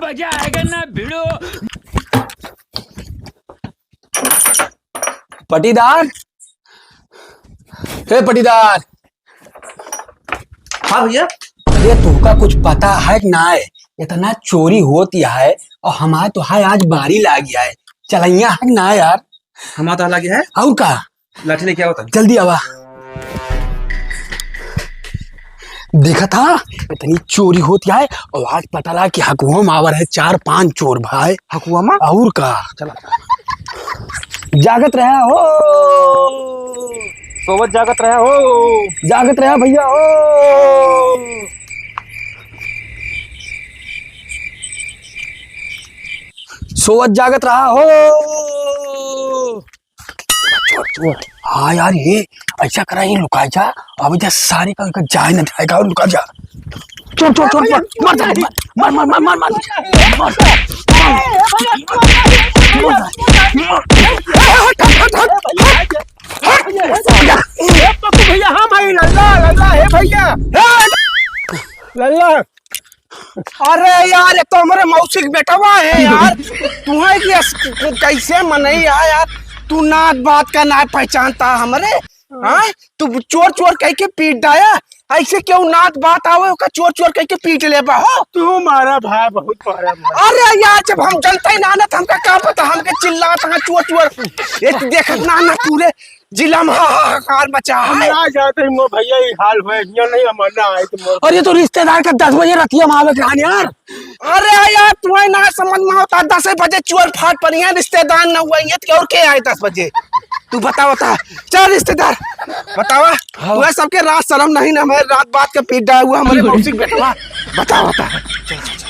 मजा आएगा ना भिड़ो। पटीदार, हे पटीदार। हाँ भैया। ये तुमका कुछ पता है कि ना है? इतना चोरी होती है और हमारे तो है आज बारी ला गया है। चलैया है ना यार? हमारा तो लगे है। और का लाठी लेके आओ तब। जल्दी आवा। देखा था इतनी चोरी होती है और आज पता लगा कि हकुआ मावर है 4-5 चोर भाई। हकुआ माँ और का चला जागत रहा हो, सोवत जागत रहा हो, जागत रहा भैया हो। सोवत जागत रहा हो। हाँ यार, ये ऐसा करा, ये लुका जा। अब इधर सारे का जाए न जाएगा और लुका जा। चोर चोर चोर मार जा, मार मार मार मार मार भैया हाँ भाई, लल्ला लल्ला है भैया, लल्ला। अरे यार, ये तो हमारे मौसी का बेटवा है यार। तुम्हें कैसे मनई यार? तू नात बात का नात पहचानता हमारे? हाँ, तू चोर चोर कह के पीट डाया। ऐसे क्यों नात बात आवे का चोर चोर कह के पीट ले हो? तू मारा भाई, बहुत मारा। अरे यार, जब हम जनता ही ना हमका क्या पता, हमके चिल्लात है चोर चोर। ये देखत ना पूरे जिला में हाहाकार मचा है। ना जाते ही मो भैया ये हाल हुए, ये नहीं हमारा आए तो। और ये तो रिश्तेदार का 10 बजे रतिया मावे कहानी यार। अरे यार, तुम्हें ना समझ में होता, 10 बजे चोर फाट पड़ी है, रिश्तेदार न हुए तो और क्या आए 10 बजे? तू बता बता, चल रिश्तेदार बतावा। तुम्हें सबके रात शर्म नहीं ना? मैं रात बात के पीट डाया हुआ हमारे मौसी बेटवा। बता बता। चल चल चल।